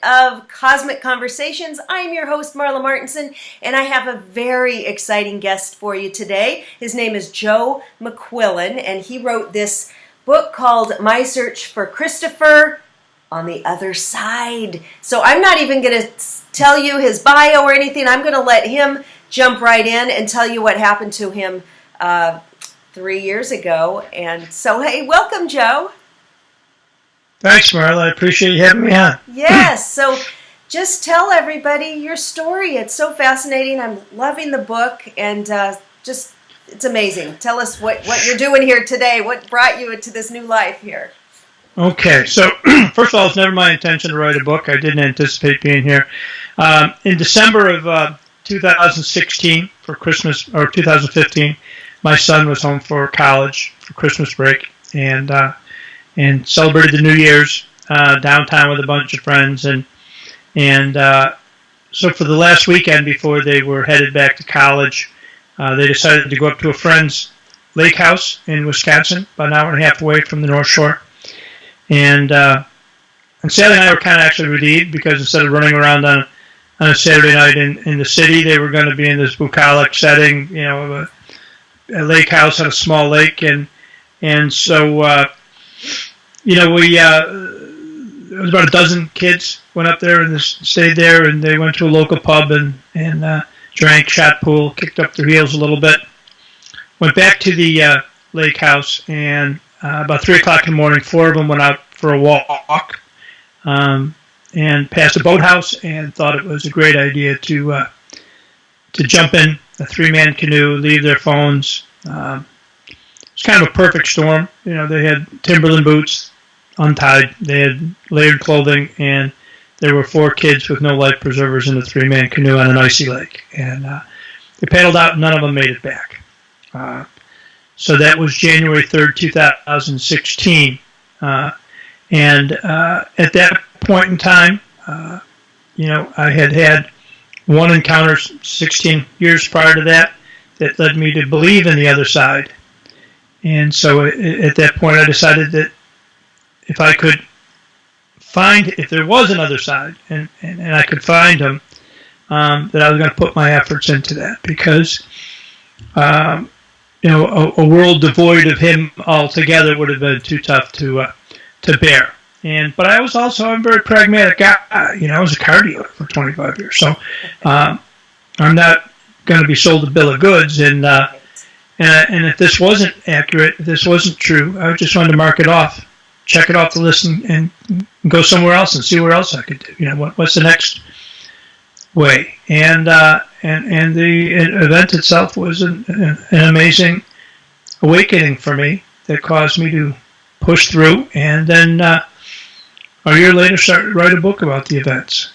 of Cosmic Conversations. I'm your host, Marla Martenson, and I have a very exciting guest for you today. His name is Joe McQuillen, and he wrote this book called My Search for Christopher on the Other Side. So I'm not even going to tell you his bio or anything. I'm going to let him jump right in and tell you what happened to him 3 years ago. And so, hey, welcome, Joe. Thanks, Marla. I appreciate you having me on. Yes. So just tell everybody your story. It's so fascinating. I'm loving the book, and it's amazing. Tell us what you're doing here today. What brought you into this new life here? Okay. So first of all, it's never my intention to write a book. I didn't anticipate being here. In December of 2016 for Christmas, or 2015, my son was home for college for Christmas break, and celebrated the New Year's downtown with a bunch of friends, and so for the last weekend before they were headed back to college, they decided to go up to a friend's lake house in Wisconsin, about an hour and a half away from the North Shore, and Sally and I were kind of actually relieved because instead of running around on a Saturday night in the city, they were going to be in this bucolic setting, you know, of a lake house on a small lake, and so. It was about a dozen kids went up there and stayed there, and they went to a local pub and drank, shot pool, kicked up their heels a little bit. Went back to the lake house, and about 3 o'clock in the morning, 4 of them went out for a walk and passed a boathouse and thought it was a great idea to jump in a 3-man canoe, leave their phones. It's kind of a perfect storm. You know, they had Timberland boots untied, they had layered clothing, and there were 4 kids with no life preservers in a 3-man canoe on an icy lake. And they paddled out, and none of them made it back. So that was January 3rd, 2016. And at that point in time, I had one encounter 16 years prior to that led me to believe in the other side. And so at that point, I decided that if I could if there was another side, and I could find him, that I was going to put my efforts into that, because, a world devoid of him altogether would have been too tough to bear. But I was also a very pragmatic guy. I was a car dealer for 25 years, so I'm not going to be sold a bill of goods, and if this wasn't accurate, if this wasn't true, I just wanted to mark it off, check it off the list, and go somewhere else and see where else I could do. What's the next way? And the event itself was an amazing awakening for me that caused me to push through, and then a year later started to write a book about the events.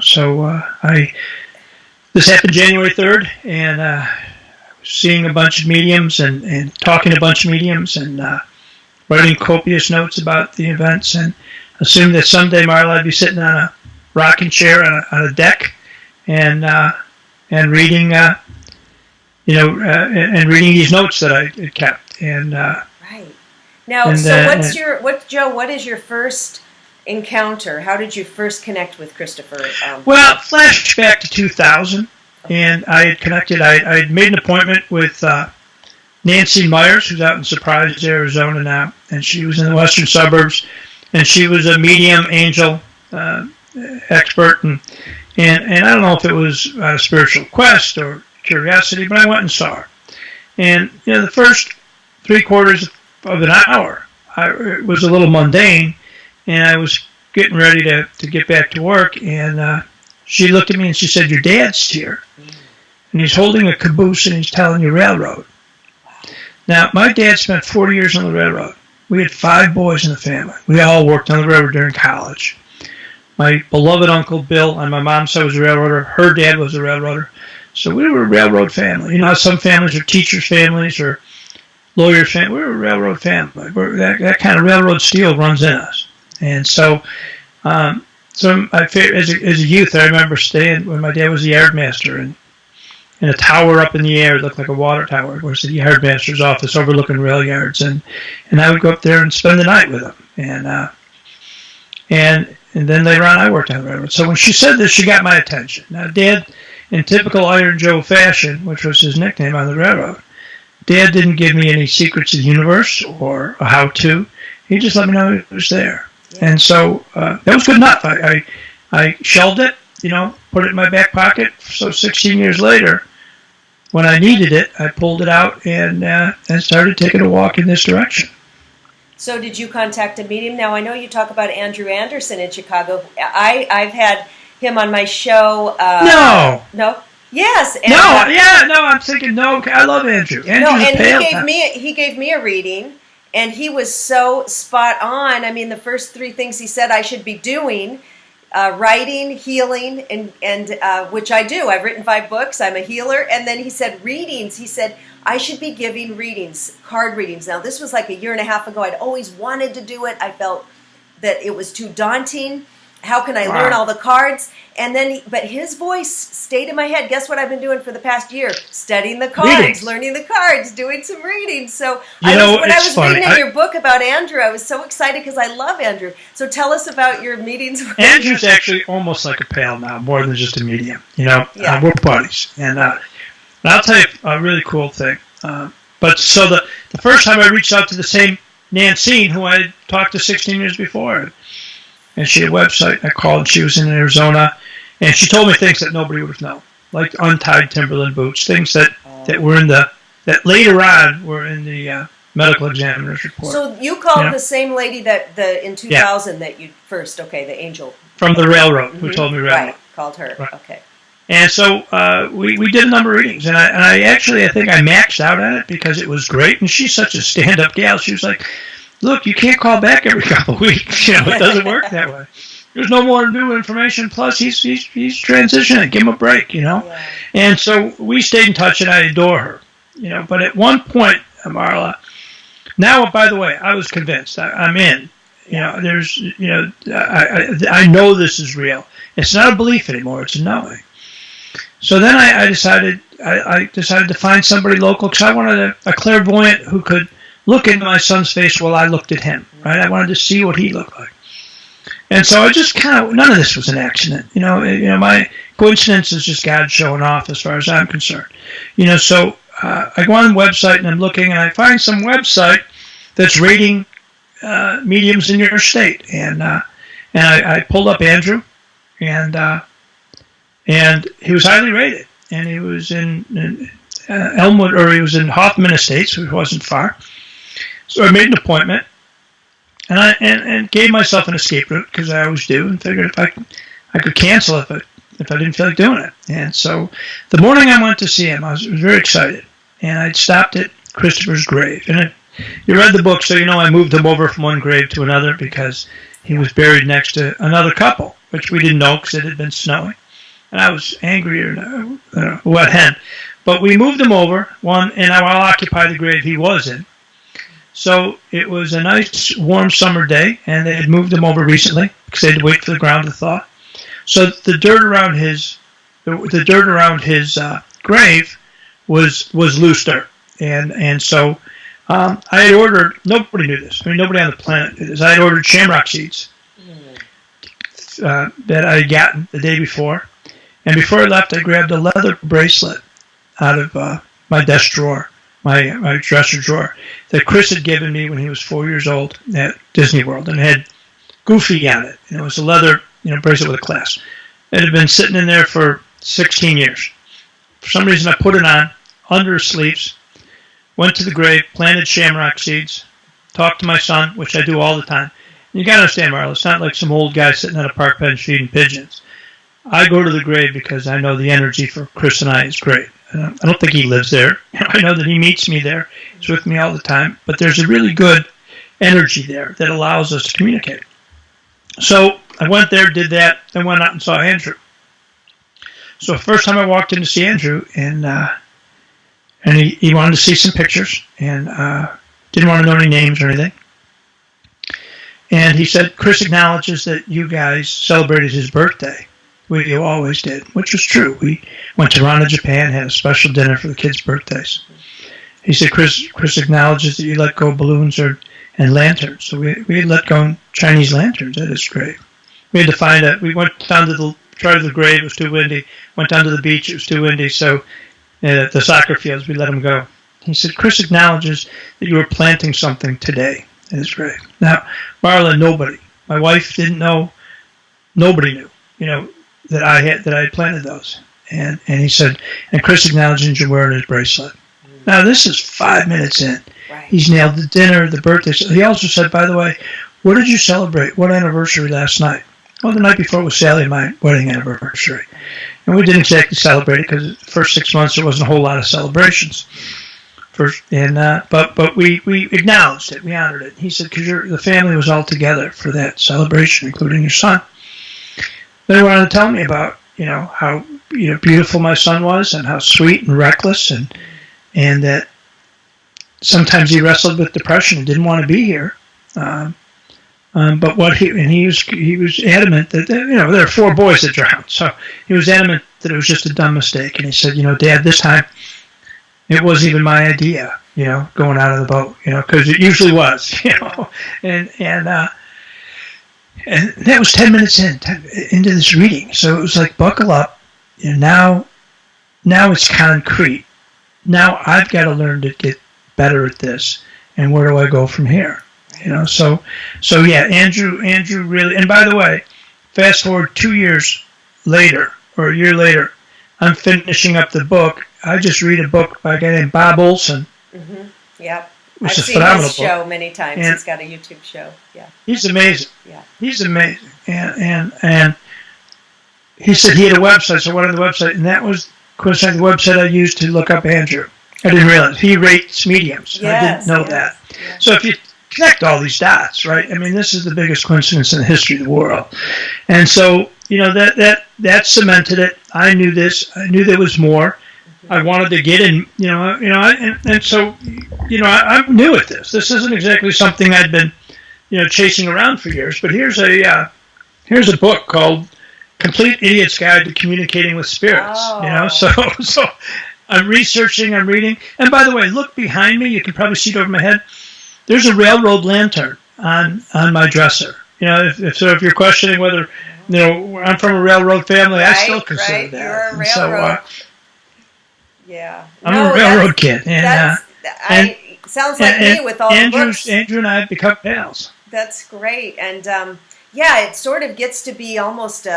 So this happened January 3rd, and seeing a bunch of mediums and talking to a bunch of mediums and writing copious notes about the events, and assumed that someday, Marla, I'd be sitting on a rocking chair on a deck and reading and reading these notes that I had kept. Right. Now, so what is your first encounter? How did you first connect with Christopher? Flashback to 2000. And I had connected, I had made an appointment with Nancy Myers, who's out in Surprise, Arizona now, and she was in the western suburbs, and she was a medium angel expert, and I don't know if it was a spiritual quest or curiosity, but I went and saw her. And, the first 3/4 of an hour, it was a little mundane, and I was getting ready to get back to work, and she looked at me and she said, "Your dad's here, and he's holding a caboose and he's telling you railroad." Now, my dad spent 40 years on the railroad. We had 5 boys in the family. We all worked on the railroad during college. My beloved Uncle Bill on my mom's side was a railroader. Her dad was a railroader. So we were a railroad family. Some families are teachers' families or lawyers' families. We were a railroad family. That kind of railroad steel runs in us. And so as a youth, I remember staying when my dad was the yardmaster, and in a tower up in the air. It looked like a water tower. It was the yardmaster's office overlooking rail yards, and I would go up there and spend the night with him. And And then later on, I worked on the railroad. So when she said this, she got my attention. Now, Dad, in typical Iron Joe fashion, which was his nickname on the railroad, Dad didn't give me any secrets of the universe or a how-to. He just let me know it was there. Yeah. And so that was good enough. I shelved it, put it in my back pocket. So 16 years later, when I needed it, I pulled it out and started taking a walk in this direction. So did you contact a medium? Now, I know you talk about Andrew Anderson in Chicago. I've had him on my show. No? Yes. And, I'm thinking, no, I love Andrew. He gave me a reading, and he was so spot on. I mean, the first 3 things he said I should be doing, writing, healing, and which I do. I've written 5 books. I'm a healer. And then he said readings. He said I should be giving readings, card readings. Now, this was like a year and a half ago. I'd always wanted to do it. I felt that it was too daunting. How can I learn all the cards? And then, but his voice stayed in my head. Guess what I've been doing for the past year? Studying the cards, learning the cards, doing some readings. So when I was reading in your book about Andrew, I was so excited because I love Andrew. So tell us about your meetings. Andrew's actually almost like a pal now, more than just a medium. We're buddies. And I'll tell you a really cool thing. But so the first time I reached out to the same Nancy who I had talked to 16 years before, and she had a website. I called, and she was in Arizona, and she told me things that nobody would have known, like untied Timberland boots, things that were that later on were in the medical examiner's report. So you called the same lady that in 2000 that you first, the angel from the railroad who told me railroad. Right, called her. Right. Okay. And so we did a number of readings, and I think I maxed out on it because it was great, and she's such a stand-up gal. She was like, look, you can't call back every couple of weeks. It doesn't work that way. There's no more new information. Plus, he's transitioning. Give him a break, Yeah. And so we stayed in touch, and I adore her, But at one point, Marla, now, by the way, I was convinced. I'm in. There's, I know this is real. It's not a belief anymore. It's a knowing. So then I decided to find somebody local because I wanted a clairvoyant who could look into my son's face while I looked at him, right? I wanted to see what he looked like. And so I just none of this was an accident. My coincidence is just God showing off as far as I'm concerned. So I go on the website and I'm looking and I find some website that's rating mediums in your state. And I pulled up Andrew and he was highly rated. And he was in Elmwood, or he was in Hoffman Estates, which wasn't far. So I made an appointment, and gave myself an escape route because I always do, and figured if I could cancel if I didn't feel like doing it. And so the morning I went to see him, I was very excited, and I stopped at Christopher's grave. And you read the book, so I moved him over from one grave to another because he was buried next to another couple, which we didn't know because it had been snowing, and I was angrier than a wet hen. But we moved him over and I'll occupy the grave he was in. So it was a nice, warm summer day, and they had moved him over recently because they had to wait for the ground to thaw. So the dirt around his grave was loose dirt, and so I had ordered. Nobody knew this. I mean, nobody on the planet knew this. I had ordered shamrock seeds that I had gotten the day before, and before I left, I grabbed a leather bracelet out of my desk drawer. My dresser drawer that Chris had given me when he was 4 years old at Disney World, and it had Goofy on it. It was a leather, bracelet with a clasp. It had been sitting in there for 16 years. For some reason, I put it on under his sleeves, went to the grave, planted shamrock seeds, talked to my son, which I do all the time. And you got to understand, Marla, it's not like some old guy sitting on a park bench feeding pigeons. I go to the grave because I know the energy for Chris and I is great. I don't think he lives there. I know that he meets me there. He's with me all the time. But there's a really good energy there that allows us to communicate. So I went there, did that, then went out and saw Andrew. So the first time I walked in to see Andrew, and he wanted to see some pictures, and didn't want to know any names or anything. And he said, Chris acknowledges that you guys celebrated his birthday. You always did, which was true. We went to Rana, Japan, had a special dinner for the kids' birthdays. He said, Chris acknowledges that you let go of balloons and lanterns. So we let go of Chinese lanterns at his grave. We had to we went down to tried the grave, it was too windy. Went down to the beach, it was too windy. So the soccer fields, we let him go. He said, Chris acknowledges that you were planting something today in his grave. Now, Marla, nobody. My wife didn't know. Nobody knew, that I had planted those. And he said, and Chris acknowledges you're wearing his bracelet. Now, this is 5 minutes in. Right. He's nailed the dinner, the birthday. He also said, by the way, what did you celebrate? What anniversary last night? Well, the night before was Sally and my wedding anniversary. And we didn't exactly celebrate it because the first 6 months there wasn't a whole lot of celebrations. But we acknowledged it. We honored it. He said, because the family was all together for that celebration, including your son. Then he wanted to tell me about, how beautiful my son was and how sweet and reckless and that sometimes he wrestled with depression and didn't want to be here. But he was adamant that there are 4 boys that drowned, so he was adamant that it was just a dumb mistake. And he said, Dad, this time it wasn't even my idea, going out of the boat, because it usually was, and that was 10 minutes into this reading, so it was like buckle up. Now it's concrete. Now I've got to learn to get better at this, and where do I go from here? So yeah, Andrew really, and by the way, fast forward 2 years later, or a year later, I'm finishing up the book. I just read a book by a guy named Bob Olson. Mm-hmm. Yep. I've seen his show many times. And he's got a YouTube show. Yeah. He's amazing. Yeah. He's amazing. And he said he had a website, so I went on the website, and that was coincidentally the website I used to look up Andrew. I didn't realize. He rates mediums. Yes, I didn't know that. Yes. So if you connect all these dots, right? I mean, this is the biggest coincidence in the history of the world. And so, that cemented it. I knew this. I knew there was more. I wanted to get in, and so, I'm new at this. This isn't exactly something I'd been, chasing around for years. But here's a book called Complete Idiot's Guide to Communicating with Spirits. Oh. So I'm researching, I'm reading, and by the way, look behind me. You can probably see it over my head. There's a railroad lantern on my dresser. If you're questioning whether, I'm from a railroad family, I still consider that. You're a railroad. Yeah. I'm a railroad kid. And sounds like me with all the books. Andrew and I have become pals. That's great. And it sort of gets to be almost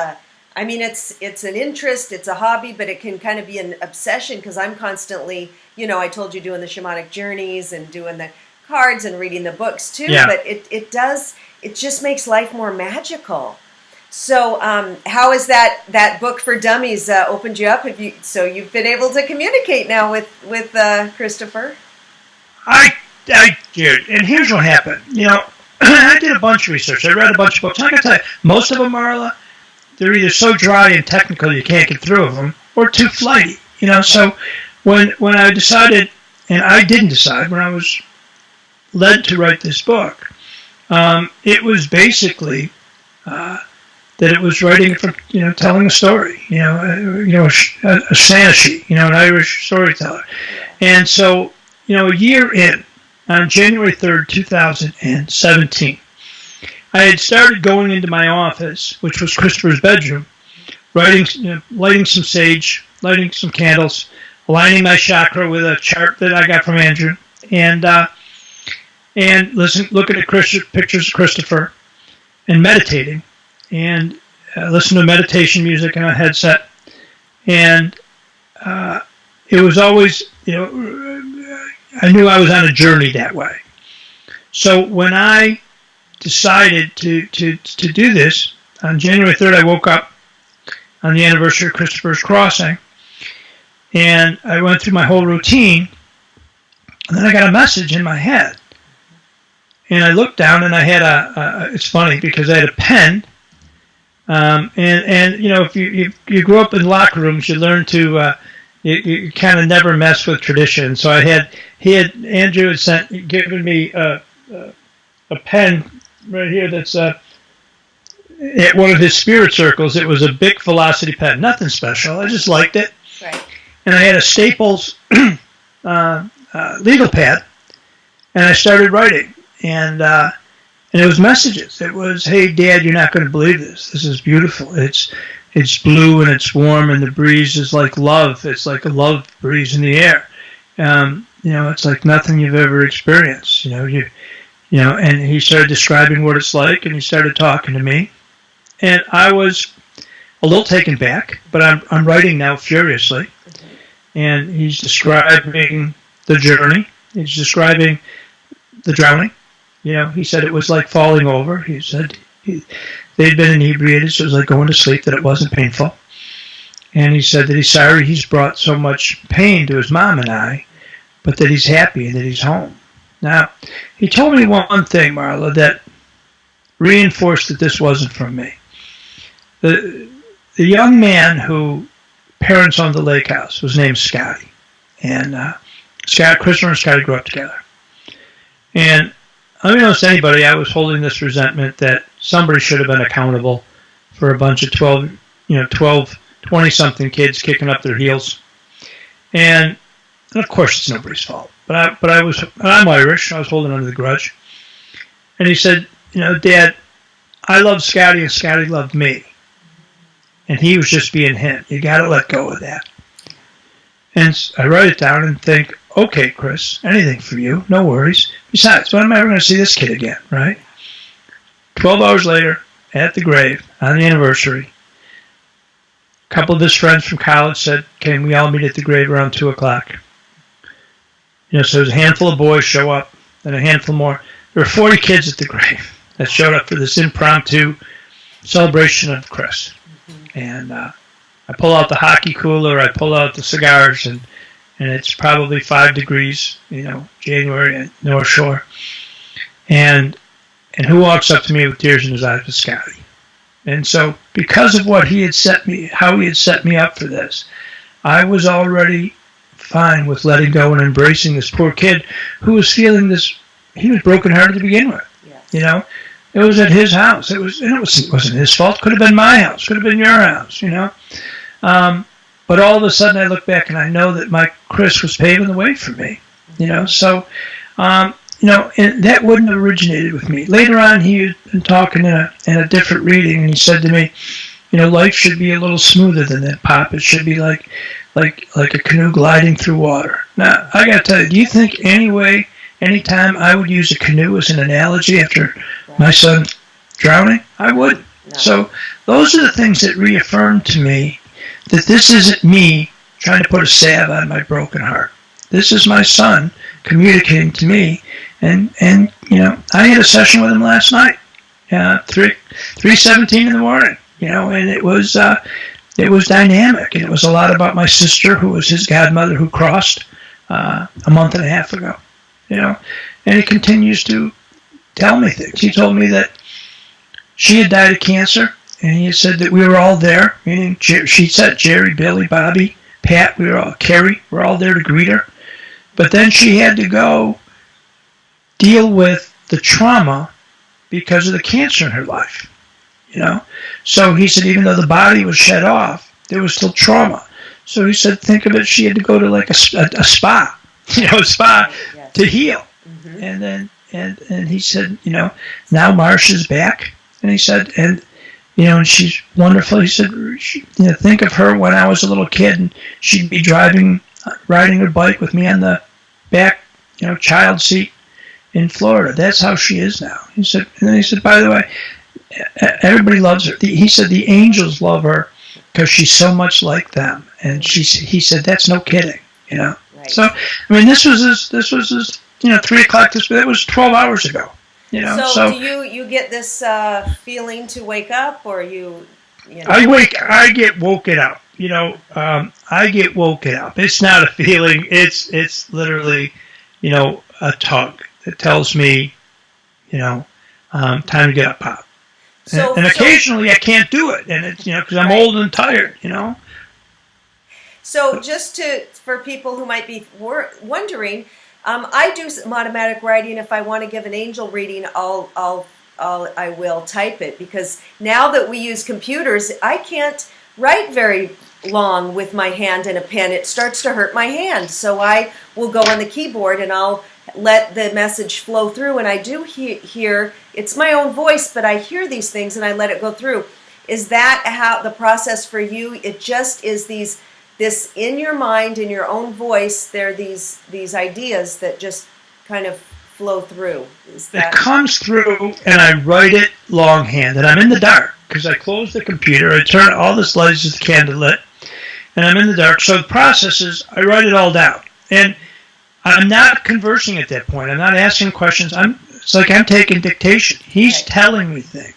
it's an interest, it's a hobby, but it can kind of be an obsession because I'm constantly, I told you doing the shamanic journeys and doing the cards and reading the books too, but it just makes life more magical. So how has that book for dummies opened you up? You've been able to communicate now with Christopher? I did, and here's what happened. I did a bunch of research. I read a bunch of books. I can tell you, most of them, Marla, they're either so dry and technical you can't get through them, or too flighty. So when I decided, and I didn't decide, when I was led to write this book, it was basically that it was writing from, telling a story, a Sanashi, an Irish storyteller. And so, a year in, on January 3rd, 2017, I had started going into my office, which was Christopher's bedroom, lighting some sage, lighting some candles, aligning my chakra with a chart that I got from Andrew, and looking at pictures of Christopher, and meditating, and listen to meditation music on a headset, and it was always, I knew I was on a journey that way. So when I decided to do this, on January 3rd, I woke up on the anniversary of Christopher's crossing, and I went through my whole routine, and then I got a message in my head. And I looked down, and I had it's funny because I had a pen, and if you grew up in locker rooms, you learn to, you kind of never mess with tradition. So Andrew had given me a pen right here that's at one of his spirit circles. It was a big velocity pen, nothing special. I just liked it. Right. And I had a Staples legal pad, and I started writing. And And it was messages. It was, hey, Dad, you're not going to believe this. This is beautiful. It's blue and it's warm and the breeze is like love. It's like a love breeze in the air. It's like nothing you've ever experienced. And he started describing what it's like, and he started talking to me. And I was a little taken back, but I'm writing now furiously. And he's describing the journey. He's describing the drowning. He said it was like falling over. He said they'd been inebriated, so it was like going to sleep, that it wasn't painful. And he said that he's sorry he's brought so much pain to his mom and I, but that he's happy and that he's home. Now, he told me one thing, Marla, that reinforced that this wasn't from me. The young man who parents owned the lake house was named Scotty. And Christopher and Scotty grew up together. And unbeknownst to anybody, I was holding this resentment that somebody should have been accountable for a bunch of 20-something kids kicking up their heels. And of course, it's nobody's fault. But I'm Irish. I was holding on to the grudge. And he said, Dad, I love Scotty and Scotty loved me. And he was just being him. You got to let go of that. And I write it down and think, okay, Chris, anything for you. No worries. Besides, when am I ever going to see this kid again, right? 12 hours later, at the grave, on the anniversary, a couple of his friends from college said, can we all meet at the grave around 2 o'clock? So there's a handful of boys show up, and a handful more. There were 40 kids at the grave that showed up for this impromptu celebration of Chris. And I pull out the hockey cooler, I pull out the cigars, and it's probably 5 degrees, January at North Shore. And who walks up to me with tears in his eyes? Was Scotty. And so because of how he had set me up for this, I was already fine with letting go and embracing this poor kid who was feeling this. He was brokenhearted to begin with. Yes. It was at his house. It wasn't his fault. Could have been my house. Could have been your house. But all of a sudden, I look back and I know that my Chris was paving the way for me. So and that wouldn't have originated with me. Later on, he had been talking in a different reading, and he said to me, life should be a little smoother than that, Pop. It should be like a canoe gliding through water. Now, I got to tell you, do you think anytime I would use a canoe as an analogy after my son drowning? I wouldn't. No. So those are the things that reaffirmed to me that this isn't me trying to put a salve on my broken heart. This is my son communicating to me, and I had a session with him last night, 3:17 in the morning, and it was dynamic, and it was a lot about my sister, who was his godmother, who crossed a month and a half ago, and he continues to tell me things. He told me that she had died of cancer, and he said that we were all there, meaning she said Jerry, Billy, Bobby, Pat, Carrie, we're all there to greet her. But then she had to go deal with the trauma because of the cancer in her life, So he said even though the body was shed off, there was still trauma. So he said, think of it, she had to go to like a spa, a spa to heal. Mm-hmm. And then, and he said, now Marsha's back. And he said, and she's wonderful. He said, think of her when I was a little kid, and she'd be riding her bike with me on the back, child seat in Florida. That's how she is now. He said, and then he said, by the way, everybody loves her. He said the angels love her because she's so much like them. And he said, that's no kidding, Right. So, this was his 3 o'clock. That was 12 hours ago. So do you get this feeling to wake up, or I get woken up. I get woken up. It's not a feeling. It's literally, a tug that tells me, time to get up, Pop. And occasionally I can't do it, and it's because I'm old and tired. So just for people who might be wondering. I do some automatic writing. If I want to give an angel reading, I will type it, because now that we use computers, I can't write very long with my hand and a pen. It starts to hurt my hand. So I will go on the keyboard and I'll let the message flow through, and I do hear, it's my own voice, but I hear these things and I let it go through. Is that how the process for you? It just is this in your mind, in your own voice, there are these ideas that just kind of flow through. It comes through, and I write it longhand, and I'm in the dark because I close the computer, I turn all this lights is the candle lit, and I'm in the dark. So the process is I write it all down, and I'm not conversing at that point. I'm not asking questions. It's like I'm taking dictation. He's telling me things.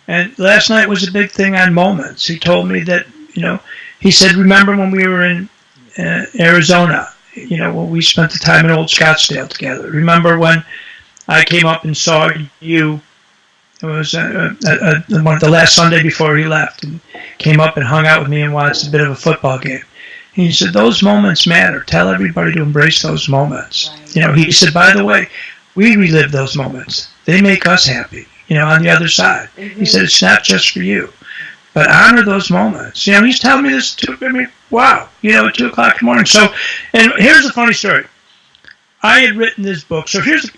And last night was a big thing on moments. He told me that, he said, remember when we were in Arizona, when we spent the time in Old Scottsdale together. Remember when I came up and saw you, it was the last Sunday before he left, and came up and hung out with me and watched a bit of a football game. He said, those moments matter. Tell everybody to embrace those moments. Right. He said, by the way, we relive those moments. They make us happy, on the other side. Mm-hmm. He said, it's not just for you, but honor those moments. He's telling me this too. I mean, wow, at 2 o'clock in the morning. So, and here's a funny story. I had written this book. So here's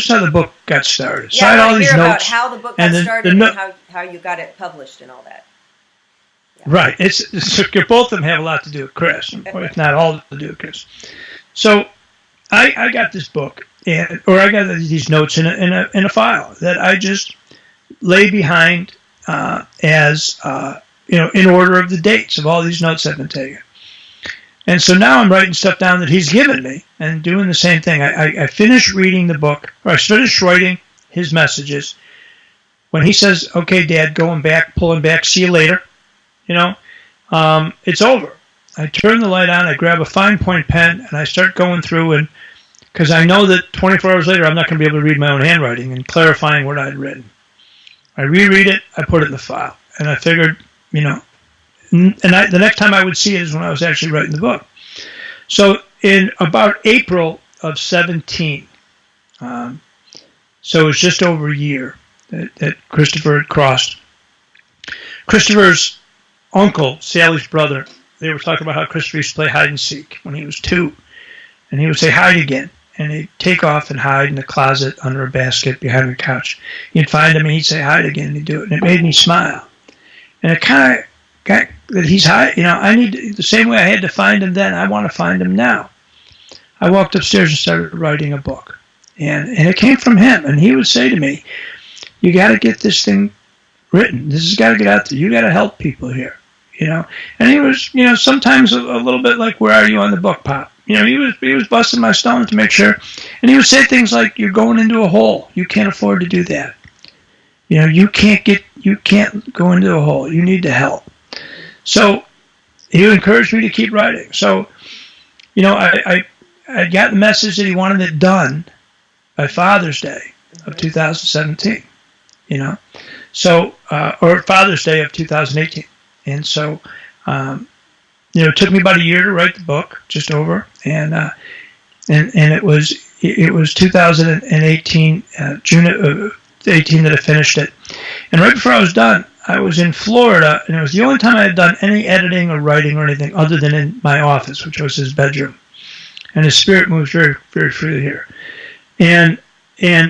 how the book got started. So I had all these notes. About how the book got started and how you got it published and all that. Right. Both of them have a lot to do with Chris, or if not all to do with Chris. So I got this book, I got these notes in a file that I just lay behind as in order of the dates of all these notes I've been taking. And so now I'm writing stuff down that he's given me and doing the same thing. I finished reading the book, or I finished writing his messages when he says, okay, Dad, pulling back, see you later. It's over. I turn the light on, I grab a fine point pen, and I start going through, and because I know that 24 hours later I'm not going to be able to read my own handwriting and clarifying what I'd written. I reread it, I put it in the file, and I figured, the next time I would see it is when I was actually writing the book. So in about April of 17, so it was just over a year that Christopher had crossed. Christopher's uncle, Sally's brother, they were talking about how Christopher used to play hide and seek when he was 2. And he would say, hide again. And he'd take off and hide in the closet under a basket behind the couch. You'd find him and he'd say, hide again, and he'd do it. And it made me smile. And it kind of got that he's hiding. I need the same way I had to find him then, I want to find him now. I walked upstairs and started writing a book. And it came from him. And he would say to me, you got to get this thing written. This has got to get out there. You got to help people here. And he was, sometimes a little bit like, where are you on the book, Pop? He was busting my stomach to make sure. And he would say things like, you're going into a hole. You can't afford to do that. You can't go into a hole. You need to help. So he would encourage me to keep writing. So, I got the message that he wanted it done by Father's Day of 2017, so, or Father's Day of 2018. And so, it took me about a year to write the book, just over, and it was 2018, June of 18 that I finished it. And right before I was done, I was in Florida, and it was the only time I had done any editing or writing or anything other than in my office, which was his bedroom. And his spirit moves very, very freely here. And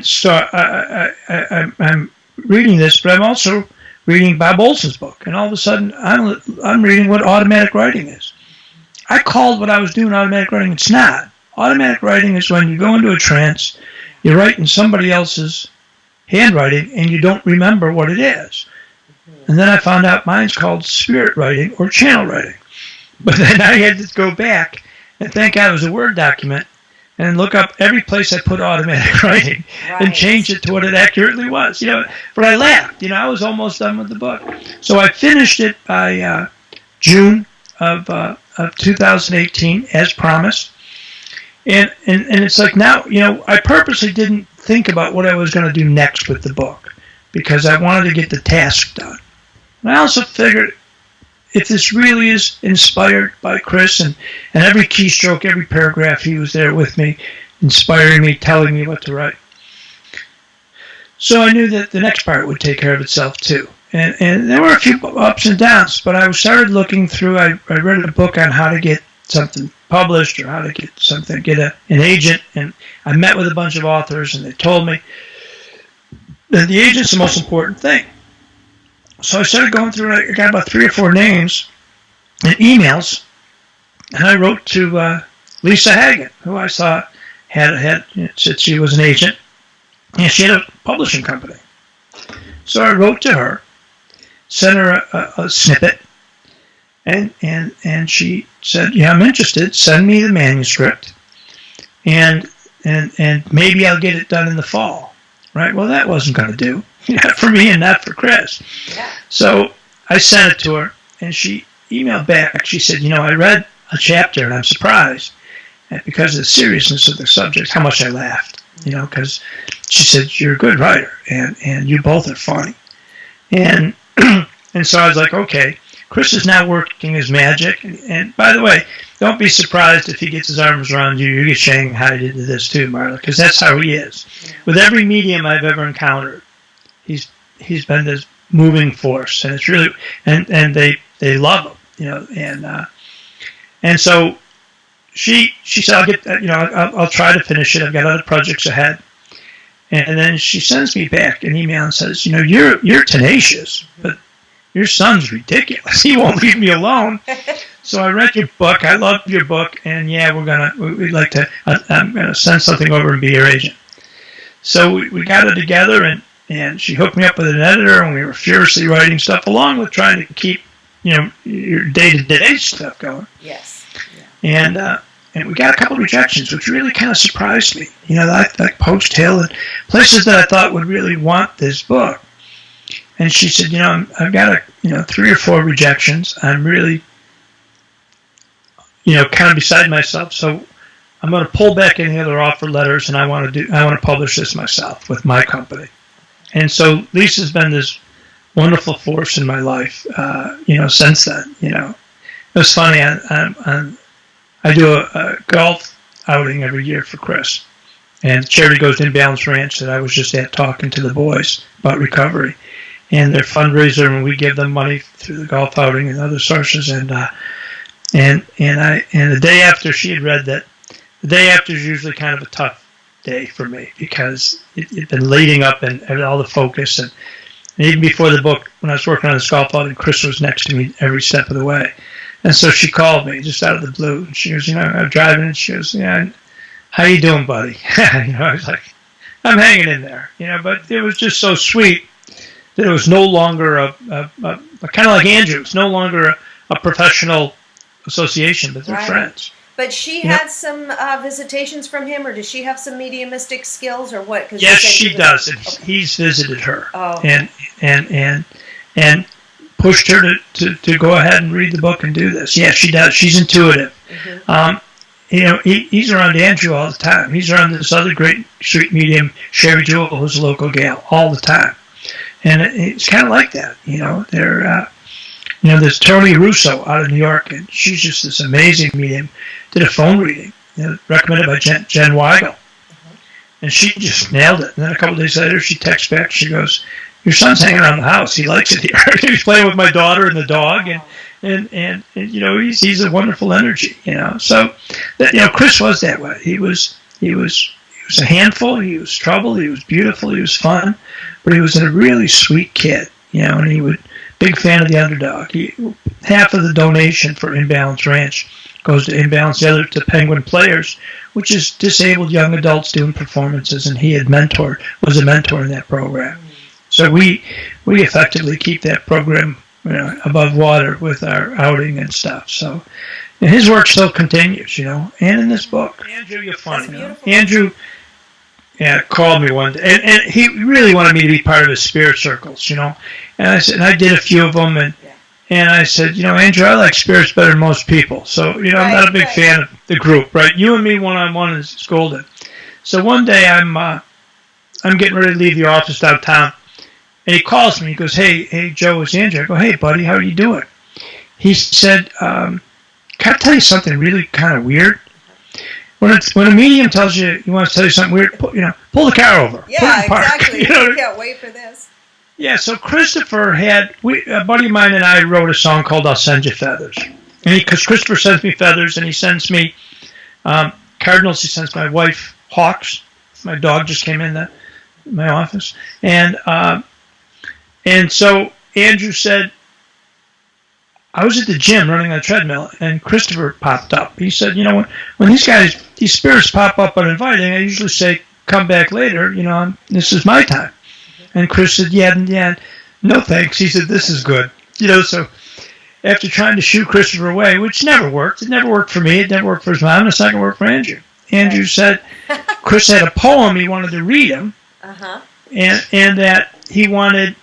so I'm reading this, but I'm also reading Bob Olson's book, and all of a sudden I'm reading what automatic writing is. I called what I was doing automatic writing. It's not. Automatic writing is when you go into a trance, you write in somebody else's handwriting, and you don't remember what it is. And then I found out mine's called spirit writing or channel writing. But then I had to go back, and thank God it was a Word document, and look up every place I put automatic writing and change it to what it accurately was. But I laughed. I was almost done with the book. So I finished it by June of 2018, as promised. And it's like now, I purposely didn't think about what I was going to do next with the book because I wanted to get the task done. And I also figured if this really is inspired by Chris and every keystroke, every paragraph, he was there with me, inspiring me, telling me what to write. So I knew that the next part would take care of itself too. And there were a few ups and downs, but I started looking through, I read a book on how to get something published or how to get something, get an agent. And I met with a bunch of authors, and they told me that the agent's the most important thing. So I started going through, I got about 3 or 4 names and emails, and I wrote to Lisa Hagen, who I thought had said she was an agent, and she had a publishing company. So I wrote to her, sent her a snippet, and she said, "Yeah, I'm interested. Send me the manuscript, and maybe I'll get it done in the fall." Right? Well, that wasn't going to do, not for me and not for Chris. Yeah. So I sent it to her, and she emailed back. She said, "I read a chapter, and I'm surprised because of the seriousness of the subject, how much I laughed. Because she said, you're a good writer, and you both are funny." And and so I was like, okay, Chris is now working his magic. And by the way, don't be surprised if he gets his arms around you. You get shanghaied into this too, Marla, because that's how he is. With every medium I've ever encountered, he's been this moving force, and it's really and they love him, and so she said, I'll get I'll try to finish it. I've got other projects ahead. And then she sends me back an email and says, you're tenacious, but your son's ridiculous. He won't leave me alone. So I read your book. I love your book. And yeah, we'd like to, I'm going to send something over and be your agent. So we got it together, and she hooked me up with an editor, and we were furiously writing stuff along with trying to keep, your day-to-day stuff going. Yes. Yeah. And we got a couple of rejections, which really kind of surprised me. Like Post Hill and places that I thought would really want this book. And she said, I've got 3 or 4 rejections. I'm really, kind of beside myself. So I'm going to pull back any other offer letters, and I want to publish this myself with my company. And so Lisa's been this wonderful force in my life, since then. It was funny. I do a golf outing every year for Chris. And the charity goes to Imbalance Ranch that I was just at talking to the boys about recovery. And their fundraiser, and we give them money through the golf outing and other sources. And the day after she had read that, the day after is usually kind of a tough day for me because it'd been leading up and all the focus. And even before the book, when I was working on this golf outing, Chris was next to me every step of the way. And so she called me just out of the blue. And she goes, I'm driving. And she goes, how you doing, buddy? I was like, I'm hanging in there. But it was just so sweet that it was no longer a kind of like Andrew. It's no longer a professional association, but they're friends. But she had some visitations from him, or does she have some mediumistic skills, or what? Yes, she does. And he's visited her. Oh. And pushed her to go ahead and read the book and do this. Yeah, she does. She's intuitive. Mm-hmm. He's around Andrew all the time. He's around this other great street medium, Sherry Jewell, who's a local gal, all the time. And it's kind of like that. There's Tony Russo out of New York, and she's just this amazing medium. Did a phone reading, recommended by Jen Weigel. Mm-hmm. And she just nailed it. And then a couple of days later, she texts back. She goes, your son's hanging around the house. He likes it here. He's playing with my daughter and the dog, and he's a wonderful energy. So that Chris was that way. He was a handful. He was trouble. He was beautiful. He was fun, but he was a really sweet kid. And he was big fan of the underdog. Half of the donation for Imbalance Ranch goes to Imbalance, the other to Penguin Players, which is disabled young adults doing performances, and he was a mentor in that program. So we effectively keep that program above water with our outing and stuff. So his work still continues, and in this book. Andrew, you're funny. Andrew called me one day, and he really wanted me to be part of his spirit circles, And I said, and I did a few of them, and I said, Andrew, I like spirits better than most people. So, I'm not a big fan of the group, right? You and me one-on-one is golden. So one day I'm getting ready to leave the office downtown. And he calls me. He goes, hey, Joe, it's Andrew. I go, hey, buddy, how are you doing? He said, can I tell you something really kind of weird? When a medium tells you he wants to tell you something weird, pull the car over. Yeah, exactly. I can't wait for this. Yeah, so Christopher a buddy of mine and I wrote a song called I'll Send You Feathers. And because Christopher sends me feathers, and he sends me cardinals. He sends my wife hawks. My dog just came in my office, and so Andrew said, I was at the gym running on the treadmill, and Christopher popped up. He said, when these spirits pop up uninviting, I usually say, come back later. This is my time. And Chris said, yeah, no thanks. He said, this is good. So after trying to shoo Christopher away, which never worked. It never worked for me. It never worked for his mom. And it's not going to work for Andrew. Andrew said Chris had a poem he wanted to read him, and that he wanted.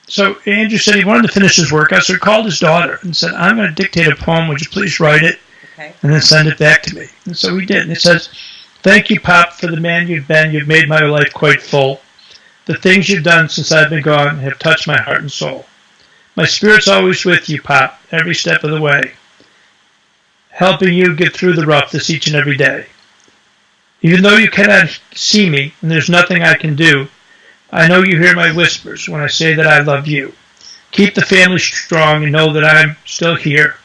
So Andrew said he wanted to finish his workout, so he called his daughter and said, I'm going to dictate a poem. Would you please write it and then send it back to me? And so we did. And it says, thank you, Pop, for the man you've been. You've made my life quite full. The things you've done since I've been gone have touched my heart and soul. My spirit's always with you, Pop, every step of the way, helping you get through the roughness each and every day. Even though you cannot see me and there's nothing I can do, I know you hear my whispers when I say that I love you. Keep the family strong and know that I'm still here,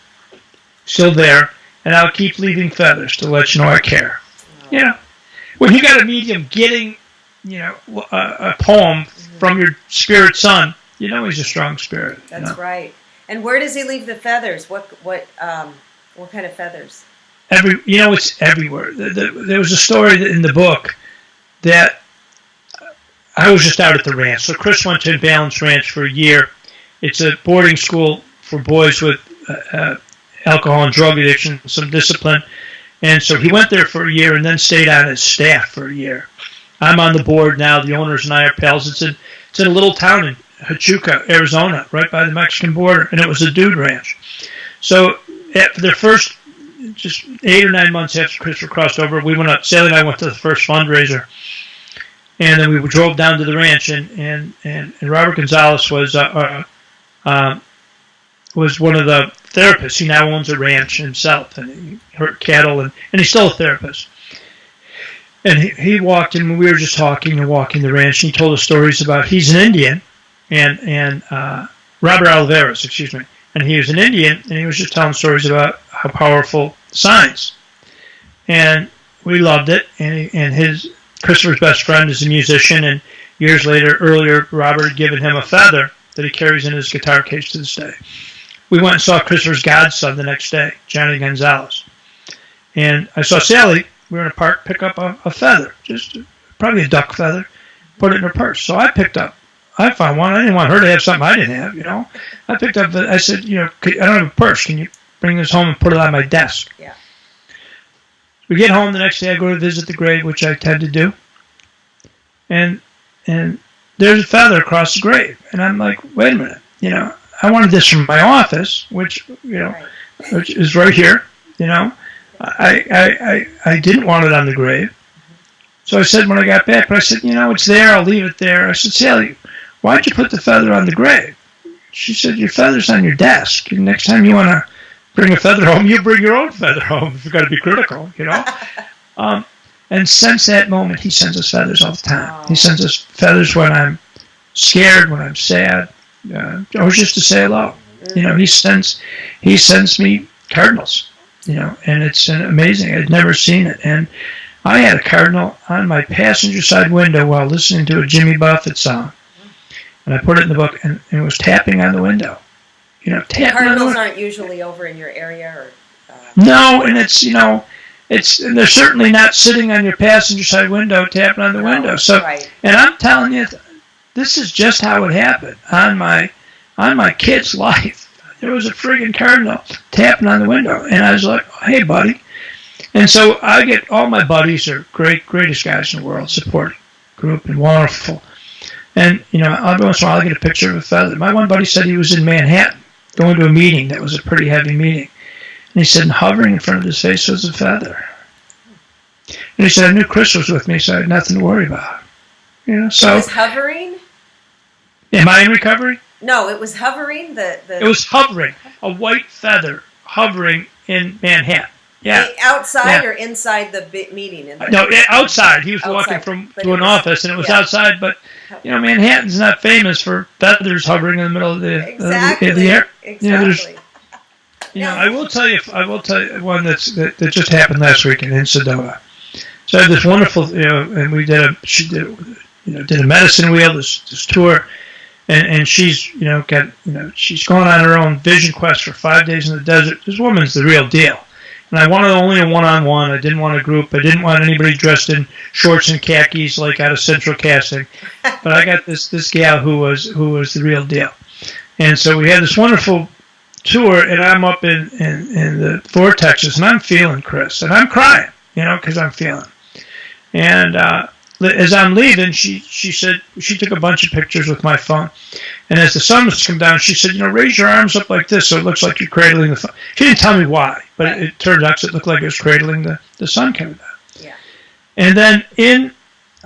still there, and I'll keep leaving feathers to let you know I care. When you got a medium getting, a poem from your spirit son, he's a strong spirit. That's right. And where does he leave the feathers? What kind of feathers? It's everywhere. There was a story in the book that I was just out at the ranch. So Chris went to Balance Ranch for a year. It's a boarding school for boys with alcohol and drug addiction, some discipline. And so he went there for a year and then stayed on his staff for a year. I'm on the board now. The owners and I are pals. It's in a little town in Huachuca, Arizona, right by the Mexican border, and it was a dude ranch. So for their first just 8 or 9 months after Christopher crossed over, we went up. Sally and I went to the first fundraiser. And then we drove down to the ranch, and Robert Gonzalez was one of the therapists. He now owns a ranch himself, and he hurt cattle, and he's still a therapist. And he walked in when we were just talking and walking the ranch, and he told us stories about, he's an Indian, and Robert Oliveras, excuse me, and he was an Indian, and he was just telling stories about how powerful science. And we loved it, and Christopher's best friend is a musician, and years earlier, Robert had given him a feather that he carries in his guitar case to this day. We went and saw Christopher's godson the next day, Johnny Gonzalez. And I saw Sally, we were in a park, pick up a feather, just probably a duck feather, put it in her purse. So I found one. I didn't want her to have something I didn't have, I picked up, I said, I don't have a purse. Can you bring this home and put it on my desk? Yeah. We get home the next day. I go to visit the grave, which I tend to do, and there's a feather across the grave, and I'm like, wait a minute, I wanted this from my office, which which is right here, I didn't want it on the grave, so I said when I got back, but I said, it's there. I'll leave it there. I said, Sally, why'd you put the feather on the grave? She said, your feather's on your desk. Next time you want to bring a feather home, you bring your own feather home if you've got to be critical, And since that moment, he sends us feathers all the time. He sends us feathers when I'm scared, when I'm sad, or just to say hello. He sends me cardinals, and it's amazing. I'd never seen it. And I had a cardinal on my passenger side window while listening to a Jimmy Buffett song. And I put it in the book, and it was tapping on the window. Cardinals aren't usually over in your area, or no, and they're certainly not sitting on your passenger side window tapping on the window. So, and I'm telling you, this is just how it happened on my kid's life. There was a friggin' cardinal tapping on the window, and I was like, "Hey, buddy." And so I get all my buddies are greatest guys in the world, supporting group and wonderful. And every once in a while I get a picture of a feather. My one buddy said he was in Manhattan going to a meeting that was a pretty heavy meeting. And he said, hovering in front of his face was a feather. And he said, I knew Chris was with me, so I had nothing to worry about. So. It was hovering? Am I in recovery? No, it was hovering. It was hovering. A white feather hovering in Manhattan. Yeah. Outside or inside the meeting? No, outside. He was walking to an office, and it was outside. But Manhattan's not famous for feathers hovering in the middle of the air. Exactly. I will tell you one that just happened last weekend in Sedona. So I had this wonderful, and she did a medicine wheel, this tour, and she's, she's gone on her own vision quest for 5 days in the desert. This woman's the real deal. And I wanted only a one-on-one. I didn't want a group. I didn't want anybody dressed in shorts and khakis like out of Central Casting. But I got this gal who was the real deal. And so we had this wonderful tour, and I'm up in the vortexes, and I'm feeling, Chris, and I'm crying, because I'm feeling. And as I'm leaving, she said, she took a bunch of pictures with my phone. And as the sun was coming down, she said, raise your arms up like this so it looks like you're cradling the phone. She didn't tell me why, but it turned out it looked like it was cradling the sun coming down. Yeah. And then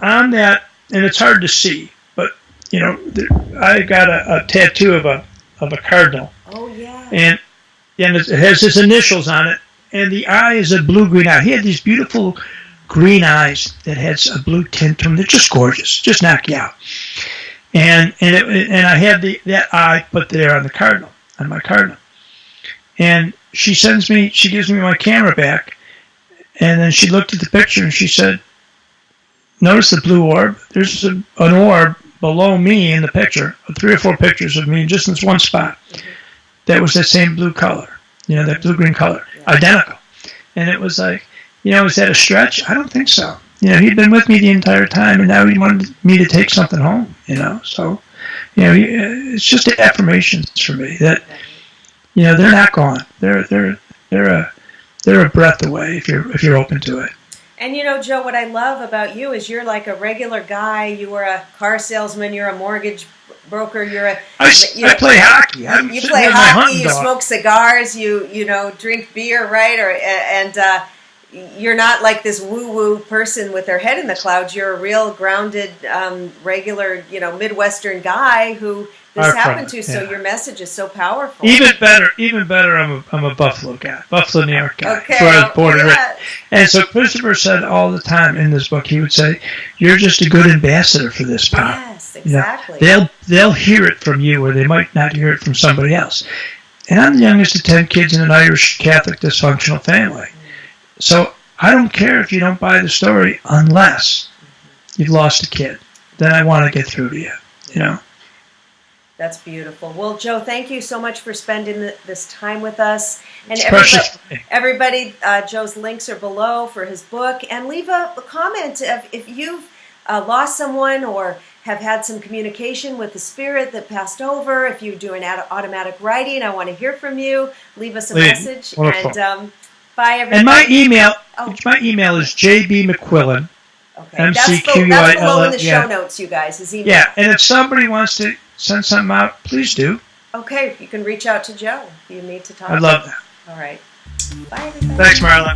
on that, and it's hard to see, but, I got a tattoo of a cardinal. Oh, yeah. And it has his initials on it, and the eye is a blue-green eye. He had these beautiful green eyes that had a blue tint to them. They're just gorgeous, just knock you out. And I had that eye put there on my cardinal. And she gives me my camera back, and then she looked at the picture and she said, notice the blue orb? There's an orb below me in the picture, 3 or 4 pictures of me just in this one spot. That was that same blue color, that blue-green color, identical. And it was like, is that a stretch? I don't think so. He'd been with me the entire time, and now he wanted me to take something home, So, it's just affirmations for me that, they're not gone. They're a breath away if you're open to it. And Joe, what I love about you is you're like a regular guy. You were a car salesman. You're a mortgage broker. I play hockey. You play hockey. You smoke cigars. You drink beer, right? And you're not like this woo-woo person with their head in the clouds. You're a real grounded, regular, Midwestern guy who this happened to. So your message is so powerful. Even better. I'm a Buffalo guy, Buffalo, New York guy. Okay, where I was born and raised. And so Christopher said all the time in this book, he would say, "You're just a good ambassador for this power." Yes, exactly. They'll hear it from you, or they might not hear it from somebody else. And I'm the youngest of 10 kids in an Irish Catholic dysfunctional family. So I don't care if you don't buy the story unless you've lost a kid. Then I want to get through to you, That's beautiful. Well, Joe, thank you so much for spending this time with us. And everybody, Joe's links are below for his book. And leave a comment if you've lost someone or have had some communication with the spirit that passed over. If you do an automatic writing, I want to hear from you. Leave us a message. Wonderful. And bye, everybody. And my email is jbmcquillen. Okay, MCQUILL. that's below in the show notes, you guys. His email. Yeah, and if somebody wants to send something out, please do. Okay, you can reach out to Joe if you need to talk. I'd love that. All right. Bye, everybody. Thanks, Marla.